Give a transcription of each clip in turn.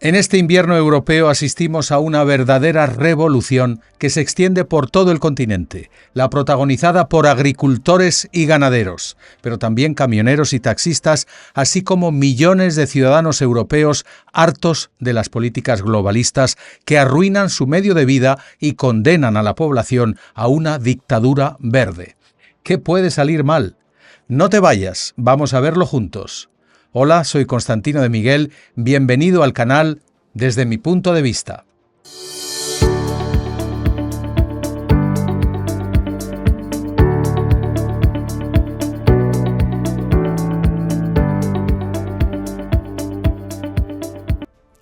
En este invierno europeo asistimos a una verdadera revolución que se extiende por todo el continente, la protagonizada por agricultores y ganaderos, pero también camioneros y taxistas, así como millones de ciudadanos europeos hartos de las políticas globalistas que arruinan su medio de vida y condenan a la población a una dictadura verde. ¿Qué puede salir mal? No te vayas, vamos a verlo juntos. Hola, soy Constantino de Miguel, bienvenido al canal Desde mi punto de vista.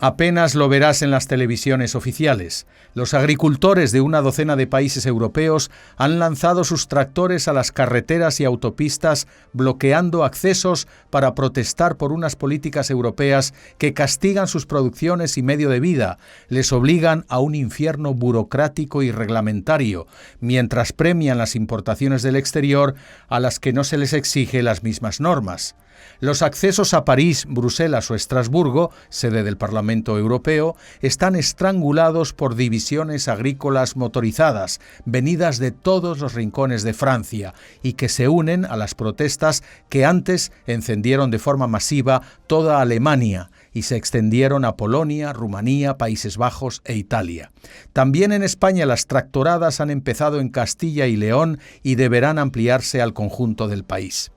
Apenas lo verás en las televisiones oficiales. Los agricultores de una docena de países europeos han lanzado sus tractores a las carreteras y autopistas, bloqueando accesos para protestar por unas políticas europeas que castigan sus producciones y medio de vida, les obligan a un infierno burocrático y reglamentario, mientras premian las importaciones del exterior a las que no se les exige las mismas normas. Los accesos a París, Bruselas o Estrasburgo, sede del Parlamento Europeo, están estrangulados por divisiones agrícolas motorizadas, venidas de todos los rincones de Francia, y que se unen a las protestas que antes encendieron de forma masiva toda Alemania y se extendieron a Polonia, Rumanía, Países Bajos e Italia. También en España las tractoradas han empezado en Castilla y León y deberán ampliarse al conjunto del país.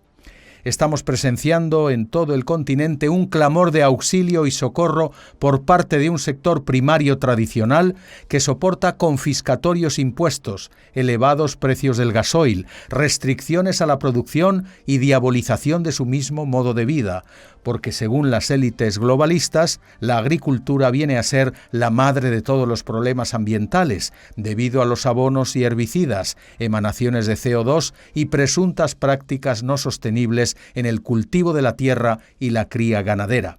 Estamos presenciando en todo el continente un clamor de auxilio y socorro por parte de un sector primario tradicional que soporta confiscatorios impuestos, elevados precios del gasoil, restricciones a la producción y diabolización de su mismo modo de vida, porque según las élites globalistas, la agricultura viene a ser la madre de todos los problemas ambientales, debido a los abonos y herbicidas, emanaciones de CO2 y presuntas prácticas no sostenibles en el cultivo de la tierra y la cría ganadera.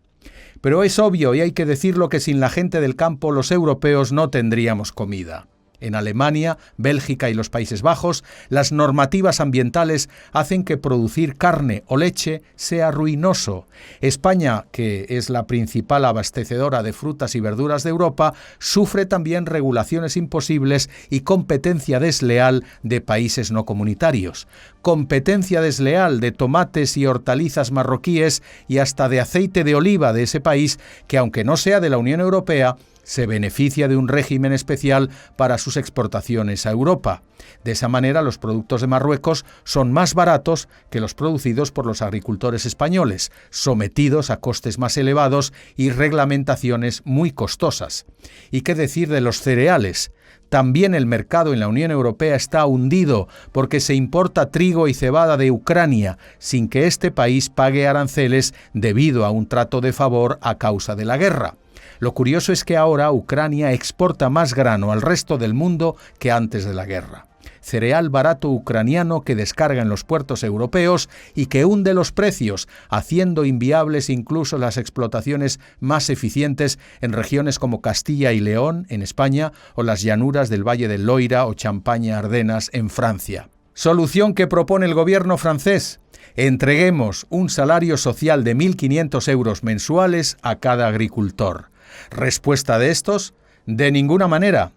Pero es obvio y hay que decirlo que sin la gente del campo los europeos no tendríamos comida. En Alemania, Bélgica y los Países Bajos, las normativas ambientales hacen que producir carne o leche sea ruinoso. España, que es la principal abastecedora de frutas y verduras de Europa, sufre también regulaciones imposibles y competencia desleal de países no comunitarios. Competencia desleal de tomates y hortalizas marroquíes y hasta de aceite de oliva de ese país que, aunque no sea de la Unión Europea, se beneficia de un régimen especial para sus exportaciones a Europa. De esa manera, los productos de Marruecos son más baratos que los producidos por los agricultores españoles, sometidos a costes más elevados y reglamentaciones muy costosas. ¿Y qué decir de los cereales? También el mercado en la Unión Europea está hundido porque se importa trigo y cebada de Ucrania sin que este país pague aranceles debido a un trato de favor a causa de la guerra. Lo curioso es que ahora Ucrania exporta más grano al resto del mundo que antes de la guerra. Cereal barato ucraniano que descarga en los puertos europeos y que hunde los precios, haciendo inviables incluso las explotaciones más eficientes en regiones como Castilla y León, en España, o las llanuras del Valle del Loira o Champaña-Ardenas, en Francia. ¿Solución que propone el gobierno francés? Entreguemos un salario social de 1.500 euros mensuales a cada agricultor. ¿Respuesta de estos? De ninguna manera.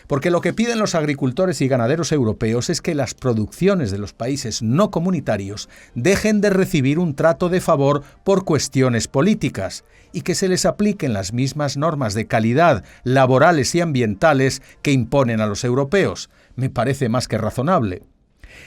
Porque lo que piden los agricultores y ganaderos europeos es que las producciones de los países no comunitarios dejen de recibir un trato de favor por cuestiones políticas y que se les apliquen las mismas normas de calidad laborales y ambientales que imponen a los europeos. Me parece más que razonable.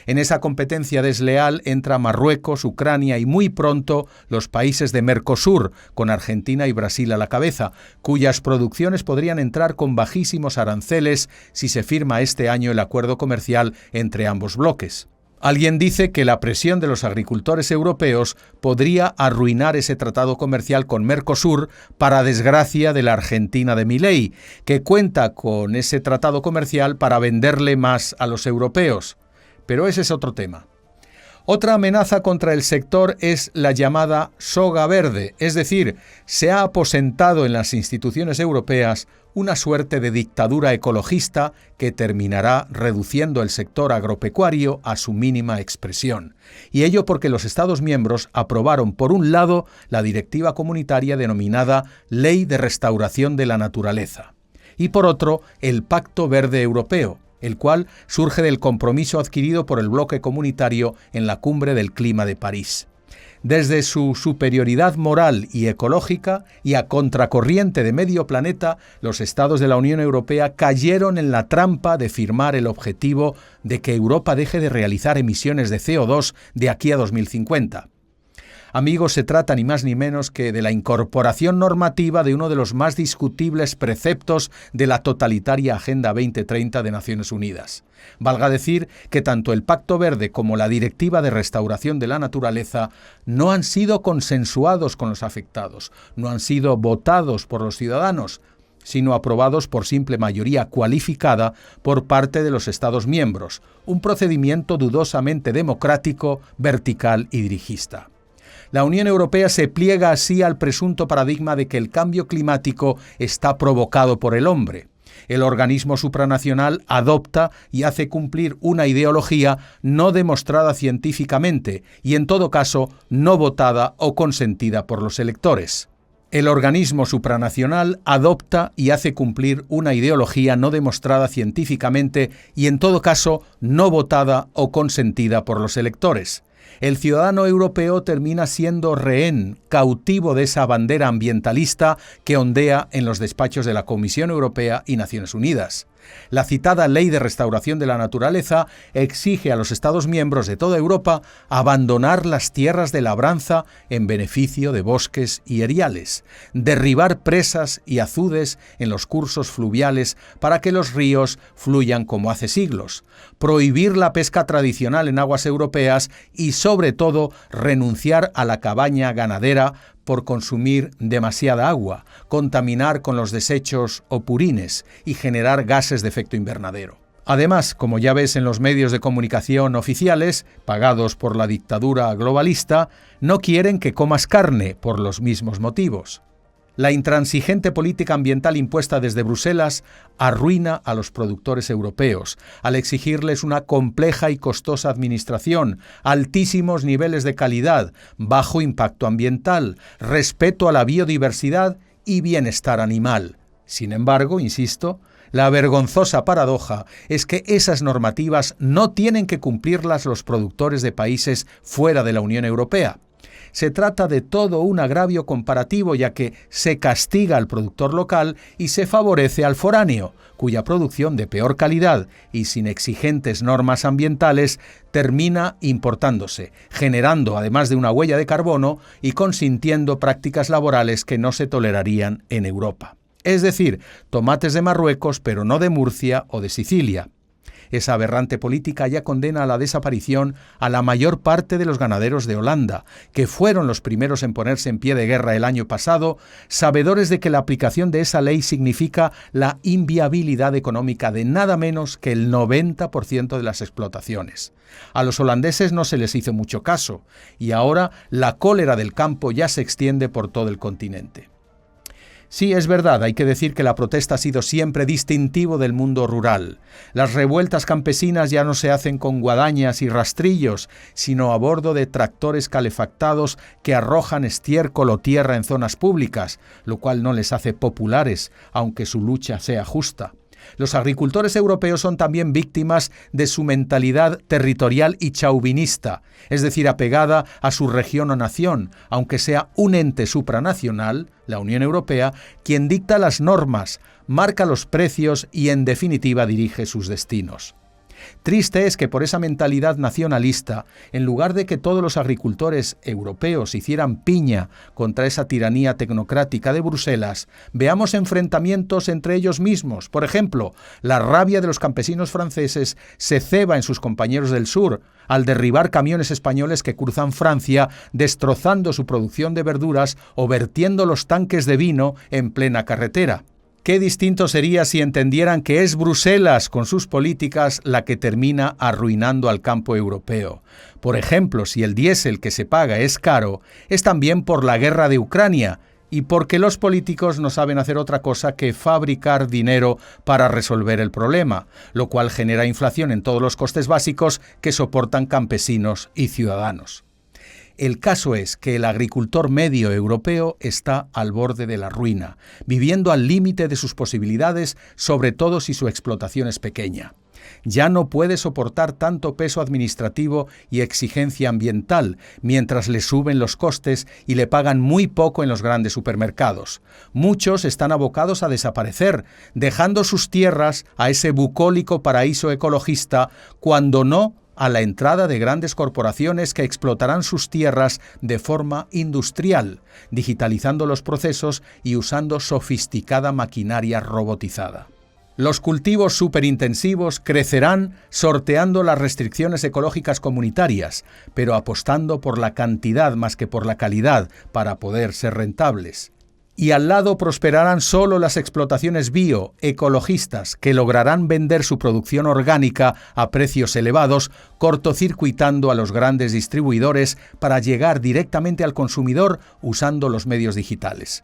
En esa competencia desleal entra Marruecos, Ucrania y muy pronto los países de Mercosur, con Argentina y Brasil a la cabeza, cuyas producciones podrían entrar con bajísimos aranceles si se firma este año el acuerdo comercial entre ambos bloques. Alguien dice que la presión de los agricultores europeos podría arruinar ese tratado comercial con Mercosur para desgracia de la Argentina de Milei, que cuenta con ese tratado comercial para venderle más a los europeos. Pero ese es otro tema. Otra amenaza contra el sector es la llamada soga verde, es decir, se ha aposentado en las instituciones europeas una suerte de dictadura ecologista que terminará reduciendo el sector agropecuario a su mínima expresión. Y ello porque los Estados miembros aprobaron, por un lado, la directiva comunitaria denominada Ley de Restauración de la Naturaleza, y por otro, el Pacto Verde Europeo, el cual surge del compromiso adquirido por el bloque comunitario en la Cumbre del Clima de París. Desde su superioridad moral y ecológica y a contracorriente de medio planeta, los estados de la Unión Europea cayeron en la trampa de firmar el objetivo de que Europa deje de realizar emisiones de CO2 de aquí a 2050. Amigos, se trata ni más ni menos que de la incorporación normativa de uno de los más discutibles preceptos de la totalitaria Agenda 2030 de Naciones Unidas. Valga decir que tanto el Pacto Verde como la Directiva de Restauración de la Naturaleza no han sido consensuados con los afectados, no han sido votados por los ciudadanos, sino aprobados por simple mayoría cualificada por parte de los Estados miembros, un procedimiento dudosamente democrático, vertical y dirigista. La Unión Europea se pliega así al presunto paradigma de que el cambio climático está provocado por el hombre. El organismo supranacional adopta y hace cumplir una ideología no demostrada científicamente y, en todo caso, no votada o consentida por los electores. El organismo supranacional adopta y hace cumplir una ideología no demostrada científicamente y, en todo caso, no votada o consentida por los electores. El ciudadano europeo termina siendo rehén, cautivo de esa bandera ambientalista que ondea en los despachos de la Comisión Europea y Naciones Unidas. La citada Ley de Restauración de la Naturaleza exige a los Estados miembros de toda Europa abandonar las tierras de labranza en beneficio de bosques y eriales, derribar presas y azudes en los cursos fluviales para que los ríos fluyan como hace siglos, prohibir la pesca tradicional en aguas europeas y, sobre todo, renunciar a la cabaña ganadera por consumir demasiada agua, contaminar con los desechos o purines y generar gases de efecto invernadero. Además, como ya ves en los medios de comunicación oficiales, pagados por la dictadura globalista, no quieren que comas carne por los mismos motivos. La intransigente política ambiental impuesta desde Bruselas arruina a los productores europeos, al exigirles una compleja y costosa administración, altísimos niveles de calidad, bajo impacto ambiental, respeto a la biodiversidad y bienestar animal. Sin embargo, insisto, la vergonzosa paradoja es que esas normativas no tienen que cumplirlas los productores de países fuera de la Unión Europea. Se trata de todo un agravio comparativo, ya que se castiga al productor local y se favorece al foráneo, cuya producción de peor calidad y sin exigentes normas ambientales termina importándose, generando además de una huella de carbono y consintiendo prácticas laborales que no se tolerarían en Europa. Es decir, tomates de Marruecos, pero no de Murcia o de Sicilia. Esa aberrante política ya condena a la desaparición a la mayor parte de los ganaderos de Holanda, que fueron los primeros en ponerse en pie de guerra el año pasado, sabedores de que la aplicación de esa ley significa la inviabilidad económica de nada menos que el 90% de las explotaciones. A los holandeses no se les hizo mucho caso, y ahora la cólera del campo ya se extiende por todo el continente. Sí, es verdad, hay que decir que la protesta ha sido siempre distintivo del mundo rural. Las revueltas campesinas ya no se hacen con guadañas y rastrillos, sino a bordo de tractores calefactados que arrojan estiércol o tierra en zonas públicas, lo cual no les hace populares, aunque su lucha sea justa. Los agricultores europeos son también víctimas de su mentalidad territorial y chauvinista, es decir, apegada a su región o nación, aunque sea un ente supranacional, la Unión Europea, quien dicta las normas, marca los precios y, en definitiva, dirige sus destinos. Triste es que por esa mentalidad nacionalista, en lugar de que todos los agricultores europeos hicieran piña contra esa tiranía tecnocrática de Bruselas, veamos enfrentamientos entre ellos mismos. Por ejemplo, la rabia de los campesinos franceses se ceba en sus compañeros del sur al derribar camiones españoles que cruzan Francia, destrozando su producción de verduras o vertiendo los tanques de vino en plena carretera. Qué distinto sería si entendieran que es Bruselas, con sus políticas, la que termina arruinando al campo europeo. Por ejemplo, si el diésel que se paga es caro, es también por la guerra de Ucrania y porque los políticos no saben hacer otra cosa que fabricar dinero para resolver el problema, lo cual genera inflación en todos los costes básicos que soportan campesinos y ciudadanos. El caso es que el agricultor medio europeo está al borde de la ruina, viviendo al límite de sus posibilidades, sobre todo si su explotación es pequeña. Ya no puede soportar tanto peso administrativo y exigencia ambiental, mientras le suben los costes y le pagan muy poco en los grandes supermercados. Muchos están abocados a desaparecer, dejando sus tierras a ese bucólico paraíso ecologista, cuando no a la entrada de grandes corporaciones que explotarán sus tierras de forma industrial, digitalizando los procesos y usando sofisticada maquinaria robotizada. Los cultivos superintensivos crecerán sorteando las restricciones ecológicas comunitarias, pero apostando por la cantidad más que por la calidad para poder ser rentables. Y al lado prosperarán solo las explotaciones ecologistas, que lograrán vender su producción orgánica a precios elevados, cortocircuitando a los grandes distribuidores para llegar directamente al consumidor usando los medios digitales.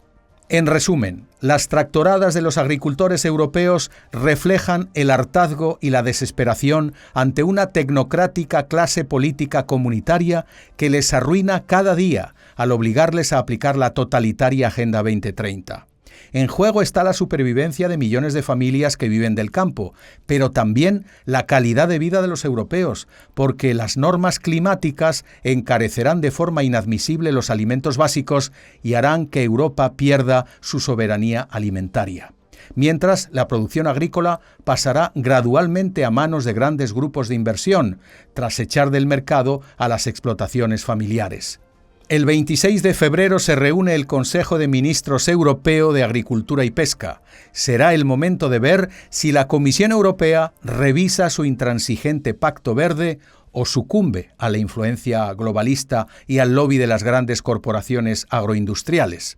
En resumen, las tractoradas de los agricultores europeos reflejan el hartazgo y la desesperación ante una tecnocrática clase política comunitaria que les arruina cada día al obligarles a aplicar la totalitaria Agenda 2030. En juego está la supervivencia de millones de familias que viven del campo, pero también la calidad de vida de los europeos, porque las normas climáticas encarecerán de forma inadmisible los alimentos básicos y harán que Europa pierda su soberanía alimentaria. Mientras, la producción agrícola pasará gradualmente a manos de grandes grupos de inversión, tras echar del mercado a las explotaciones familiares. El 26 de febrero se reúne el Consejo de Ministros Europeo de Agricultura y Pesca. Será el momento de ver si la Comisión Europea revisa su intransigente Pacto Verde o sucumbe a la influencia globalista y al lobby de las grandes corporaciones agroindustriales.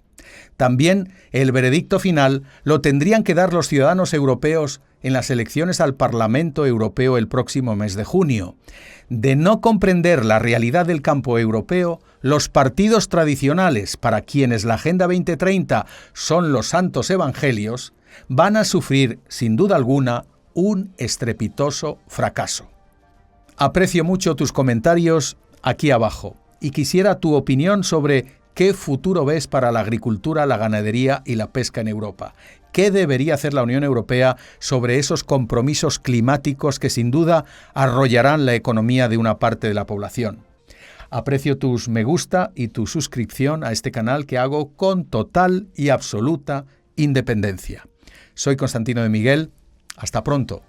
También el veredicto final lo tendrían que dar los ciudadanos europeos en las elecciones al Parlamento Europeo el próximo mes de junio. De no comprender la realidad del campo europeo, los partidos tradicionales, para quienes la Agenda 2030 son los santos evangelios, van a sufrir, sin duda alguna, un estrepitoso fracaso. Aprecio mucho tus comentarios aquí abajo y quisiera tu opinión sobre ¿qué futuro ves para la agricultura, la ganadería y la pesca en Europa? ¿Qué debería hacer la Unión Europea sobre esos compromisos climáticos que sin duda arrollarán la economía de una parte de la población? Aprecio tus me gusta y tu suscripción a este canal que hago con total y absoluta independencia. Soy Constantino de Miguel. Hasta pronto.